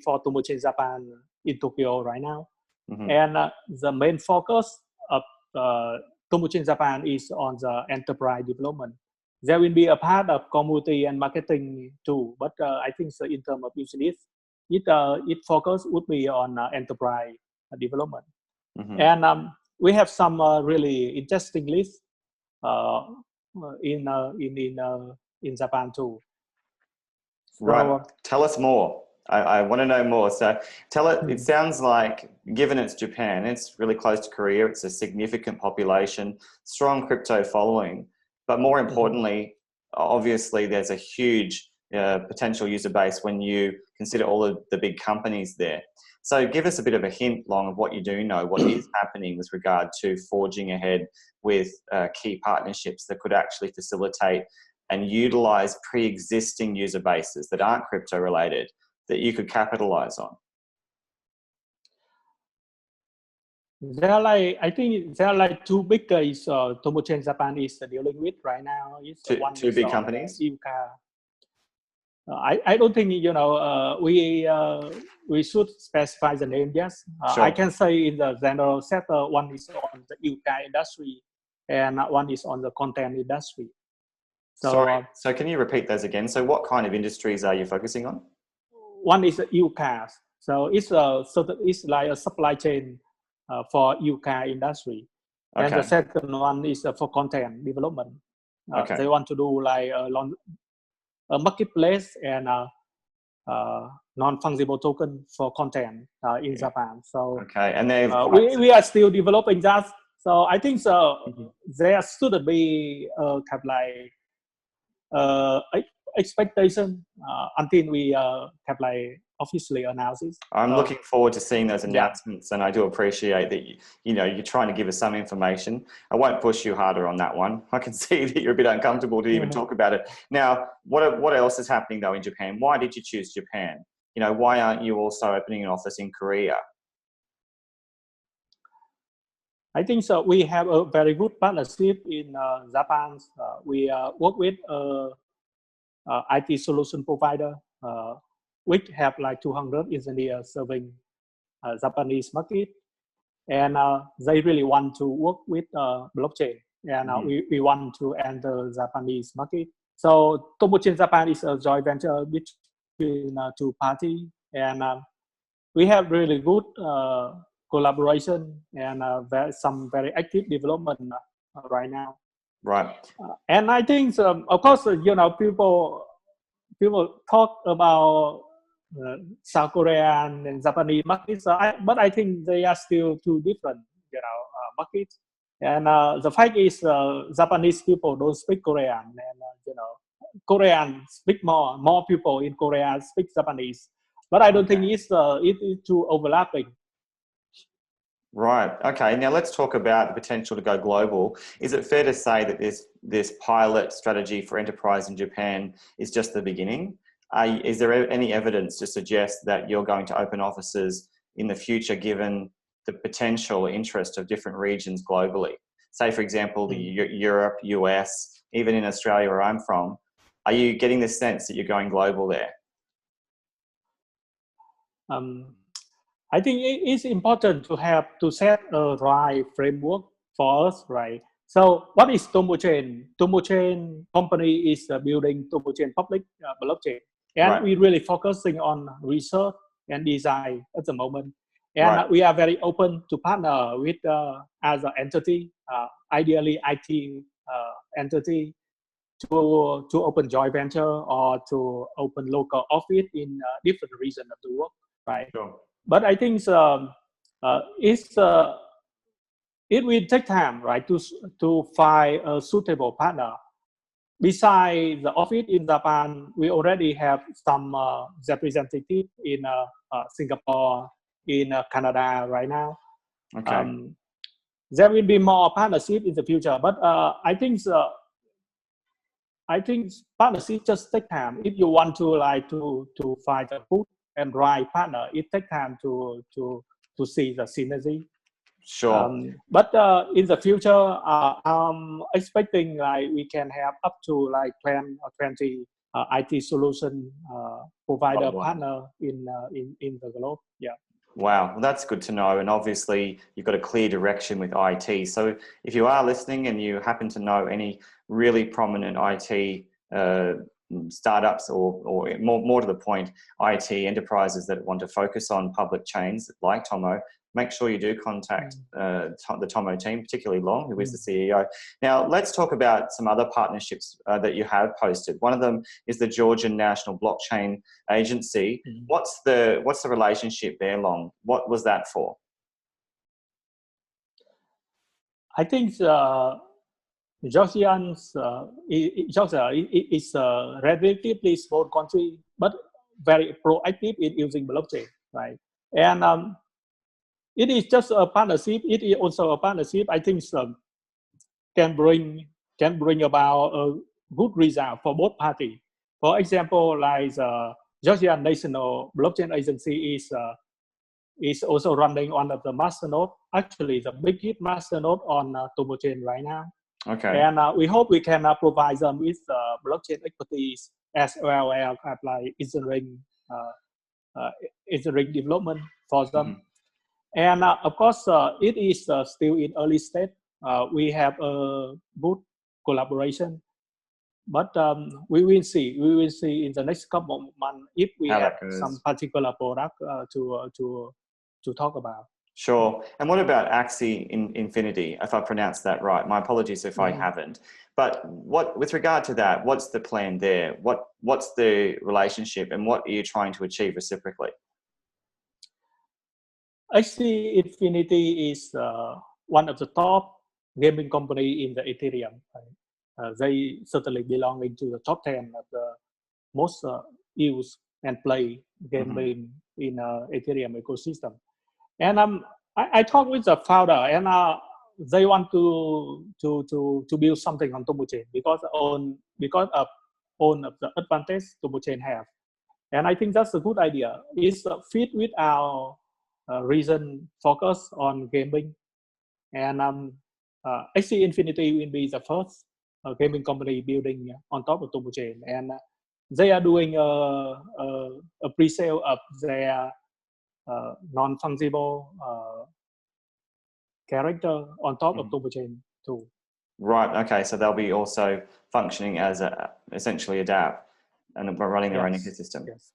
for Tomochain Japan in Tokyo right now. And the main focus of Tomochain Japan is on the enterprise development. There will be a part of community and marketing too, but I think so in terms of business, it focus would be on enterprise development. And we have some really interesting lists in Japan too. So, right. Tell us more. I want to know more. So it sounds like, given it's Japan, it's really close to Korea, it's a significant population, strong crypto following, but more importantly, obviously there's a huge potential user base when you consider all of the big companies there. So give us a bit of a hint, Long, of what you do know, what is happening with regard to forging ahead with key partnerships that could actually facilitate and utilize pre-existing user bases that aren't crypto related that you could capitalize on? I think there are like two big cases Tomochain Japan is dealing with right now. Two big companies? I don't think, you know, we should specify the name, yes. Sure. I can say in the general sector, one is on the UCA industry and one is on the content industry. So, sorry, so can you repeat those again? So what kind of industries are you focusing on? One is UCAS. So it's like a supply chain for UCA industry. Okay. And the second one is for content development. Okay. They want to do like a marketplace and non-fungible token for content in Japan. So okay, and we are still developing that. So I think there should be kind of like expectation until we have like officially announce it. I'm looking forward to seeing those announcements, and I do appreciate that you're trying to give us some information. I won't push you harder on that one. I can see that you're a bit uncomfortable to even talk about it. Now, what else is happening though in Japan? Why did you choose Japan? You know, why aren't you also opening an office in Korea? I think so. We have a very good partnership in Japan. We work with IT solution provider, which have like 200 engineers serving Japanese market, and they really want to work with blockchain, and we want to enter Japanese market. So Tomochain Japan is a joint venture between two parties, and we have really good collaboration and some very active development right now. Right. And I think, of course, you know, people talk about South Korean and Japanese markets, but I think they are still two different, you know, markets. And the fact is, Japanese people don't speak Korean, and you know, Korean speak more. More people in Korea speak Japanese, but I don't think it's too overlapping. Right. Okay. Now let's talk about the potential to go global. Is it fair to say that this pilot strategy for enterprise in Japan is just the beginning? Is there any evidence to suggest that you're going to open offices in the future, given the potential interest of different regions globally? Say, for example, Europe, US, even in Australia, where I'm from. Are you getting the sense that you're going global there? I think it is important to set a right framework for us, right? So what is Tomochain? Tomochain company is building Tomochain public blockchain. And we're really focusing on research and design at the moment. And we are very open to partner with as an entity, ideally IT entity, to open joint venture or to open local office in different regions of the world, right? Sure. But I think it will take time, right, to find a suitable partner. Besides the office in Japan, we already have some representatives in Singapore, in Canada right now. Okay. There will be more partnership in the future, but I think partnership just take time. If you want to find a good and right partner, it takes time to see the synergy. Sure. But in the future, I'm expecting like we can have up to like 10 or 20 IT solution provider partner in the globe. Yeah. Wow, well, that's good to know. And obviously, you've got a clear direction with IT. So if you are listening and you happen to know any really prominent IT startups or more to the point, IT enterprises that want to focus on public chains like Tomo, make sure you do contact the Tomo team, particularly Long, who is the CEO. Now, let's talk about some other partnerships that you have posted. One of them is the Georgian National Blockchain Agency. What's the relationship there, Long? What was that for? I think Georgia is a relatively small country, but very proactive in using blockchain, right? And it is just a partnership. It is also a partnership. I think can bring about good result for both parties. For example, like the Georgia National Blockchain Agency is also running one of the masternode, actually the biggest masternode on Tomochain right now. Okay. And we hope we can provide them with blockchain expertise as well as like engineering development for them. And of course, it is still in early stage. We have a good collaboration, but we will see. We will see in the next couple of months if we How have that goes. some particular product to talk about. Sure. And what about Axie Infinity, if I pronounced that right? My apologies if I haven't. But with regard to that, what's the plan there? What's the relationship, and what are you trying to achieve reciprocally? Axie Infinity is one of the top gaming company in the Ethereum. Right? They certainly belong into the top 10 of the most used and play gaming in Ethereum ecosystem. And I talked with the founder, and they want to build something on Tomochain because of all of the advantage Tomochain have. And I think that's a good idea. It's fit with our recent focus on gaming. And Axie Infinity will be the first gaming company building on top of Tomochain. And they are doing a pre-sale of their non-fungible character on top of Tomochain too. Right. Okay. So they'll be also functioning as essentially a dApp and running their own ecosystem. Yes.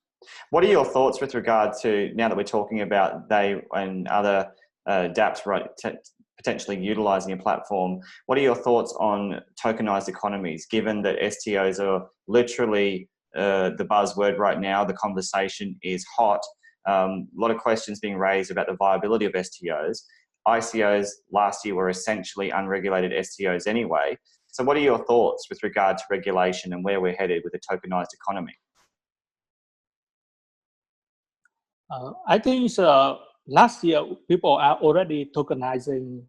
What are your thoughts with regard to, now that we're talking about they and other dApps potentially utilizing a platform, what are your thoughts on tokenized economies, given that STOs are literally the buzzword right now? The conversation is hot. A lot of questions being raised about the viability of STOs. ICOs last year were essentially unregulated STOs anyway. So what are your thoughts with regard to regulation and where we're headed with a tokenized economy? I think last year people are already tokenizing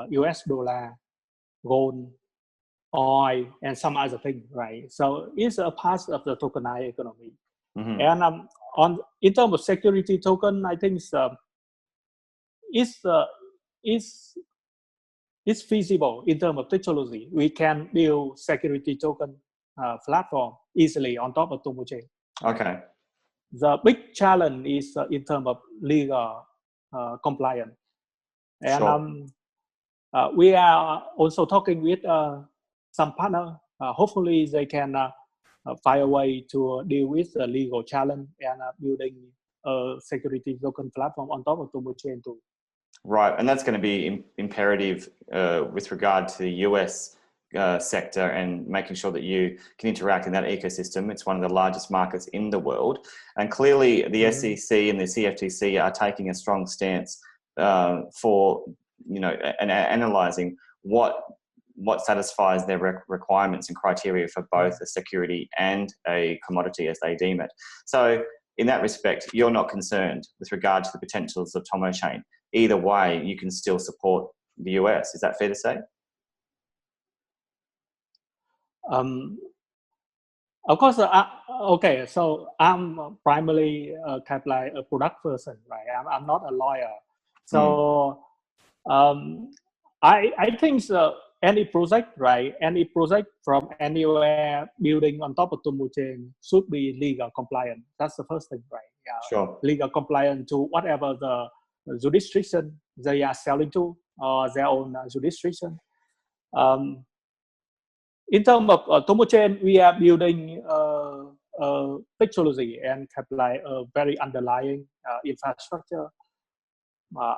US dollar, gold, oil, and some other things, right? So it's a part of the tokenized economy. And in terms of security token, I think it's feasible in terms of technology. We can build security token platform easily on top of Tomochain. Okay. The big challenge is in terms of legal compliance. And we are also talking with some partner. Hopefully they can find a way to deal with the legal challenge and building a security token platform on top of Tomochain too. Right, and that's going to be imperative with regard to the US sector and making sure that you can interact in that ecosystem. It's one of the largest markets in the world, and clearly the SEC and the CFTC are taking a strong stance for and analyzing what satisfies their requirements and criteria for both a security and a commodity as they deem it. So in that respect, you're not concerned with regard to the potentials of Tomochain. Either way, you can still support the US. Is that fair to say? Of course, okay. So I'm primarily kind of like a product person, right? I'm not a lawyer. So I think any project, right? Any project from anywhere building on top of Tomochain should be legal compliant. That's the first thing, right? Sure. Legal compliant to whatever the jurisdiction they are selling to, or their own jurisdiction. In terms of Tomochain, we are building technology and apply a very underlying infrastructure.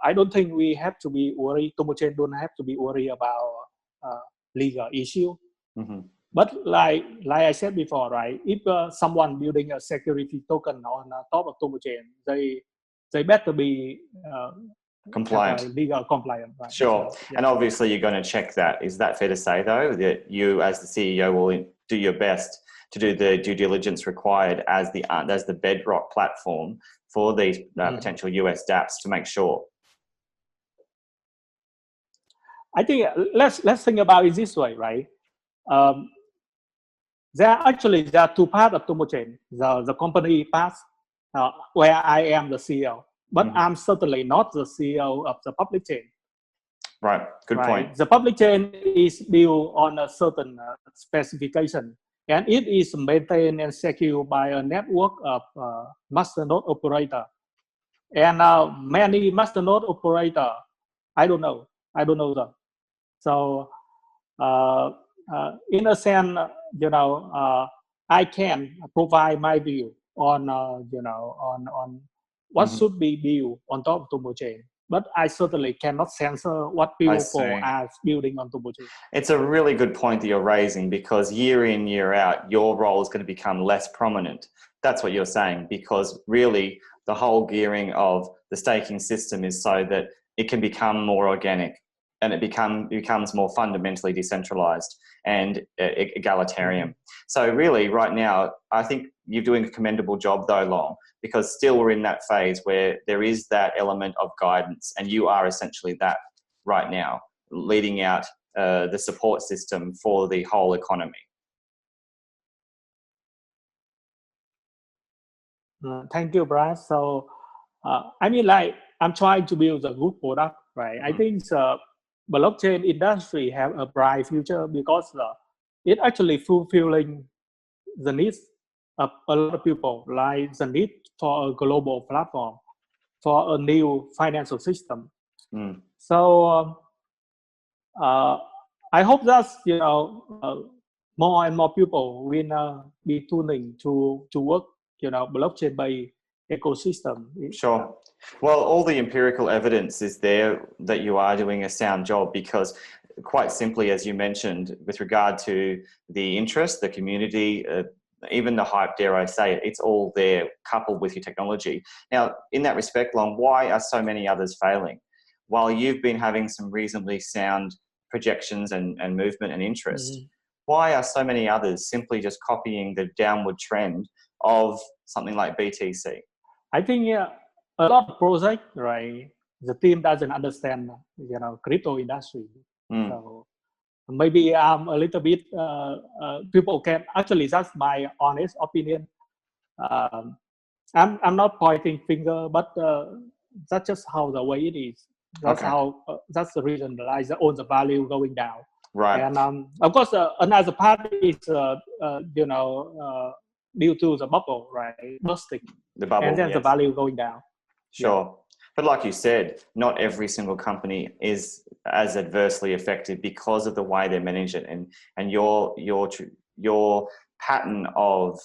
I don't think we have to be worried. Tomochain don't have to be worried about legal issue. But like I said before, right? If someone building a security token on top of Tomochain, they better be compliant, legal compliant. Right? Sure. So, and obviously you're going to check that. Is that fair to say, though, that you as the CEO will do your best to do the due diligence required as the bedrock platform for these potential US dApps to make sure? I think let's think about it this way, right? there are two parts of Tomochain. The company part, where I am the CEO, but I'm certainly not the CEO of the public chain. Right, good point. The public chain is built on a certain specification, and it is maintained and secured by a network of masternode operator. And many masternode operator, I don't know them. So in a sense, I can provide my view on on what should be built on top of Tomochain. But I certainly cannot censor what people are building on Tomochain. It's a really good point that you're raising, because year in, year out, your role is going to become less prominent. That's what you're saying, because really the whole gearing of the staking system is so that it can become more organic, and it becomes more fundamentally decentralized and egalitarian. So really right now, I think you're doing a commendable job though, Long, because still we're in that phase where there is that element of guidance, and you are essentially that right now, leading out the support system for the whole economy. Thank you, Brad. So, I mean, like, I'm trying to build a good product, right? I think the blockchain industry have a bright future because it actually fulfilling the needs of a lot of people, like the need for a global platform, for a new financial system. So I hope that more and more people will be tuning to work blockchain-based ecosystem. Sure. Well, all the empirical evidence is there that you are doing a sound job, because quite simply, as you mentioned, with regard to the interest, the community, even the hype, dare I say it, it's all there coupled with your technology. Now, in that respect, Long, why are so many others failing? While you've been having some reasonably sound projections and movement and interest, why are so many others simply just copying the downward trend of something like BTC? I think a lot of projects, right? The team doesn't understand, crypto industry. So maybe I'm a little bit. People can actually, that's my honest opinion. I'm not pointing finger, but that's just how the way it is. That's how. That's the reason that all the value going down. Right. And of course, another part is due to the bubble, right? Bursting. The bubble, and then yes. The value going down. Sure. Yeah. But like you said, not every single company is as adversely affected because of the way they manage it, and your pattern of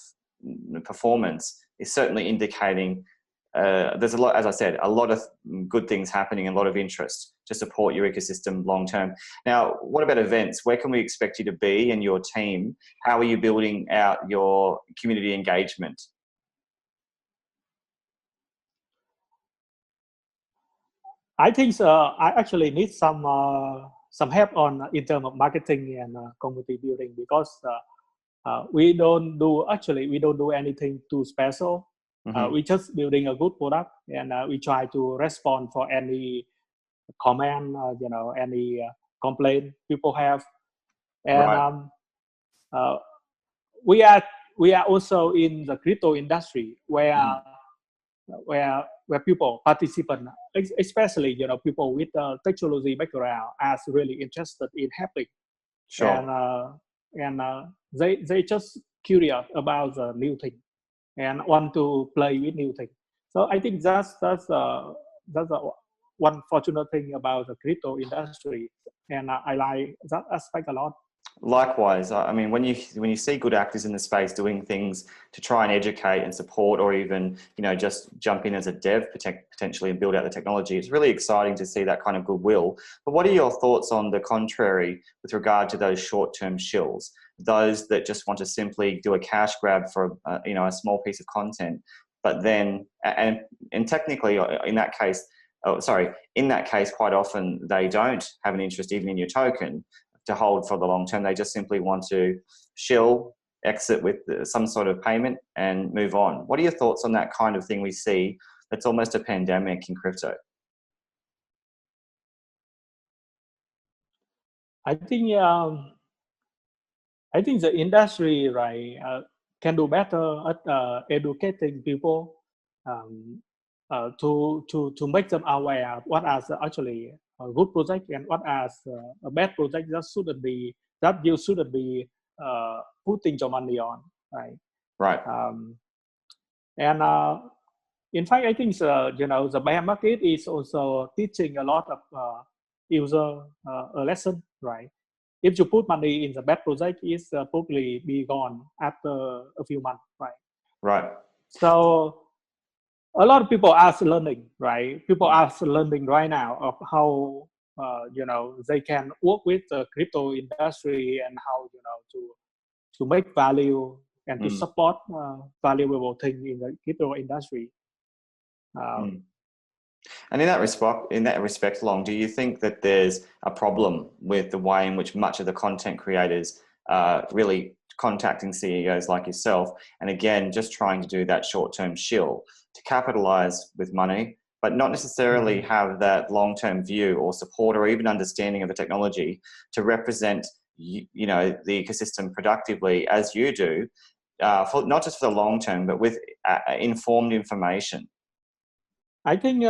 performance is certainly indicating there's a lot, as I said, a lot of good things happening, a lot of interest to support your ecosystem long term. Now, what about events? Where can we expect you to be and your team? How are you building out your community engagement? I think I actually need some help on in terms of marketing and community building, because we don't do anything too special. We just building a good product, and we try to respond for any comment, any complaint people have, and we are also in the crypto industry where people, participants, especially people with technology background, are really interested in helping. Sure. And they just curious about the new thing and want to play with new things. So I think that's one fortunate thing about the crypto industry, and I like that aspect a lot. Likewise, I mean, when you see good actors in the space doing things to try and educate and support, or even just jump in as a dev potentially and build out the technology, it's really exciting to see that kind of goodwill. But what are your thoughts on the contrary with regard to those short-term shills, those that just want to simply do a cash grab for a small piece of content, but then and technically in that case, quite often they don't have an interest even in your token to hold for the long term. They just simply want to shill, exit with some sort of payment and move on. What are your thoughts on that kind of thing we see that's almost a pandemic in crypto? I think I think the industry, right, can do better at educating people um, to make them aware of what are actually a good project and what are a bad project that you shouldn't be putting your money on, right? Right. And in fact, I think the bear market is also teaching a lot of user a lesson, right? If you put money in the bad project, it's probably be gone after a few months, right? Right. So a lot of people are learning, right? People are learning right now of how they can work with the crypto industry and how to make value and to support valuable things in the crypto industry. And in that respect, Long, do you think that there's a problem with the way in which much of the content creators are really contacting CEOs like yourself, and again, just trying to do that short-term shill to capitalize with money, but not necessarily have that long-term view or support or even understanding of the technology to represent, the ecosystem productively as you do, for not just for the long term, but with informed information? I think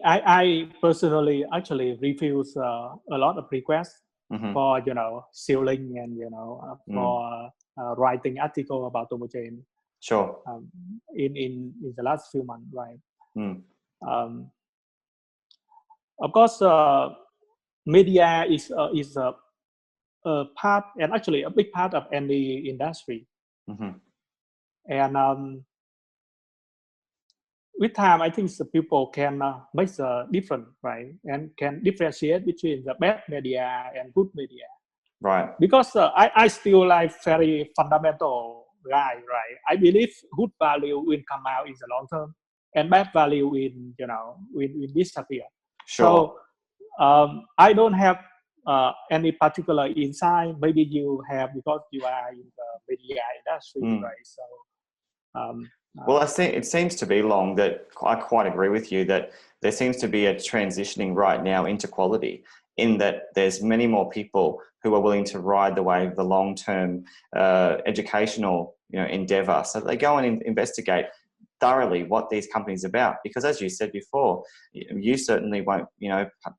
I personally actually refuse a lot of requests for shilling and for writing article about Tomochain. Sure. In the last few months, right? Of course, media is a part, and actually a big part of any industry. And with time, I think the people can make the difference, right? And can differentiate between the bad media and good media. Right. Because I still like very fundamental guy, right? I believe good value will come out in the long term, and bad value will disappear. Sure. So I don't have any particular insight. Maybe you have because you are in the media industry, right? So. Well, it seems to be, Long, that I quite agree with you that there seems to be a transitioning right now into quality, in that there's many more people who are willing to ride the wave of the long-term educational endeavor. So they go and investigate thoroughly what these companies are about, because as you said before, you certainly won't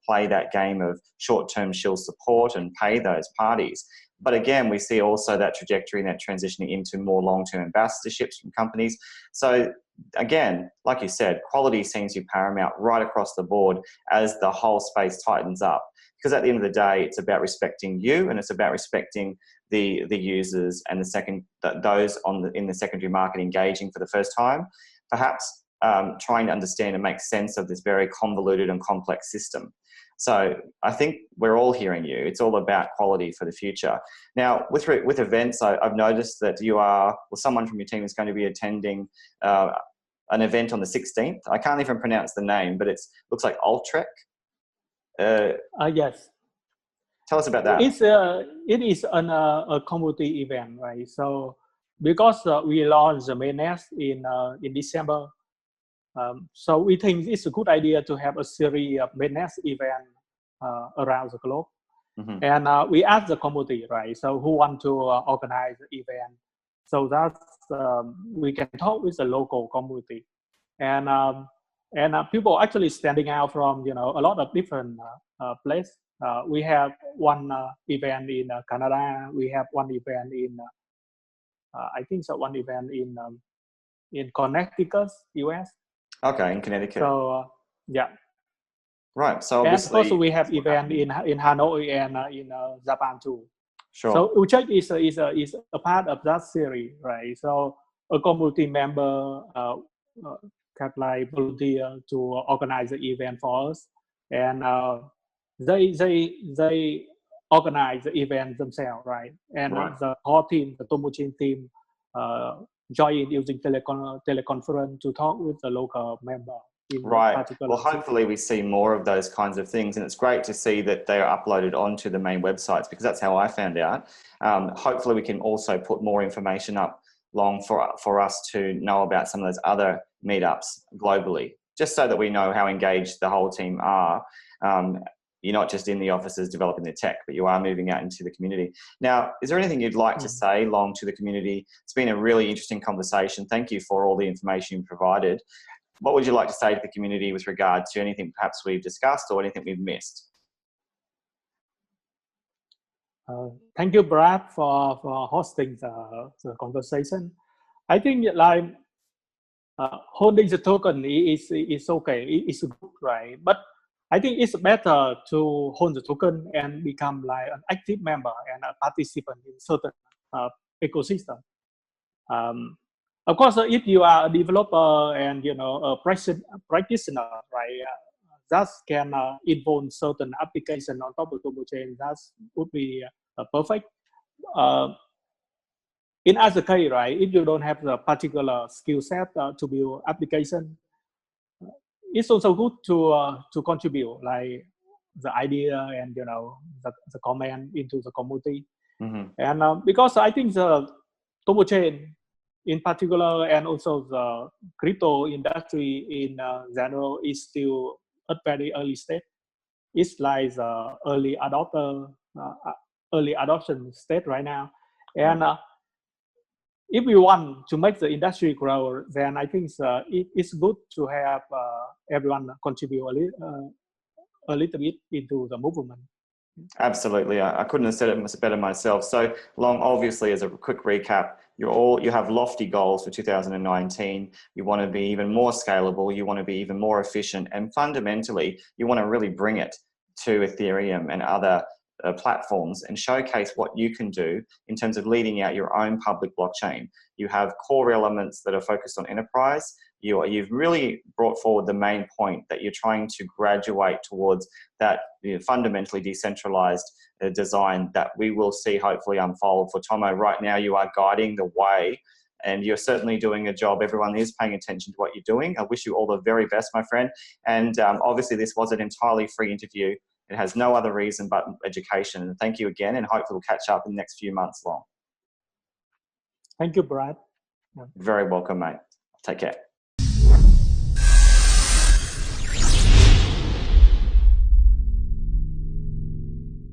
play that game of short-term shill support and pay those parties. But again, we see also that trajectory and that transitioning into more long-term ambassadorships from companies. So again, like you said, quality seems to be paramount right across the board as the whole space tightens up. Because at the end of the day, it's about respecting you, and it's about respecting the users and those in the secondary market engaging for the first time, perhaps trying to understand and make sense of this very convoluted and complex system. So I think we're all hearing you. It's all about quality for the future. Now, with events, I've noticed that someone from your team is going to be attending an event on the 16th. I can't even pronounce the name, but it looks like Ultrek. Yes. Tell us about that. It is a community event, right? So because we launched the mainnet in December, so we think it's a good idea to have a series of mainnet event around the globe. And we asked the community, right? So who want to organize the event? So that we can talk with the local community, and people actually standing out from a lot of different places. We have one event in Canada. We have one event in one event in Connecticut, US. Okay, in Connecticut. So yeah. Right. So obviously, and also we have event in Hanoi and in Japan too. Sure. So Ucheck is a part of that series, right? So a community member can like volunteer to organize the event for us, and they organize the event themselves, right? And the core team, the Tomochain team, join using teleconference to talk with the local member. Right. Well, hopefully we see more of those kinds of things, and it's great to see that they are uploaded onto the main websites, because that's how I found out. Hopefully we can also put more information up, Long, for us to know about some of those other meetups globally, just so that we know how engaged the whole team are. you're not just in the offices developing the tech, but you are moving out into the community. Now, is there anything you'd like to say, Long, to the community? It's been a really interesting conversation. Thank you for all the information you provided. What would you like to say to the community with regard to anything perhaps we've discussed or anything we've missed? Thank you, Brad, for hosting the conversation. I think like holding the token is okay, it's good, right? But I think it's better to hold the token and become like an active member and a participant in certain ecosystem. Of course, if you are a developer and a practitioner, right, that can involve certain application on top of Tomochain. That would be perfect. In other case, right, if you don't have the particular skill set to build application, it's also good to contribute like the idea and the comment into the community. And because I think the Tomochain in particular and also the crypto industry in general is still at very early stage. It's like the early adoption state right now. And if we want to make the industry grow, then I think it's good to have everyone contribute a little bit into the movement. Absolutely. I couldn't have said it better myself. So, Long, obviously, as a quick recap, you have lofty goals for 2019. You want to be even more scalable. You want to be even more efficient. And fundamentally, you want to really bring it to Ethereum and other platforms and showcase what you can do in terms of leading out your own public blockchain. You have core elements that are focused on enterprise. You've really brought forward the main point that you're trying to graduate towards that fundamentally decentralized design that we will see hopefully unfold for Tomo. Right now, you are guiding the way and you're certainly doing a job. Everyone is paying attention to what you're doing. I wish you all the very best, my friend. And obviously, this was an entirely free interview. It has no other reason but education. And thank you again, and hopefully we'll catch up in the next few months. Long. Thank you, Brad. Very welcome, mate. Take care.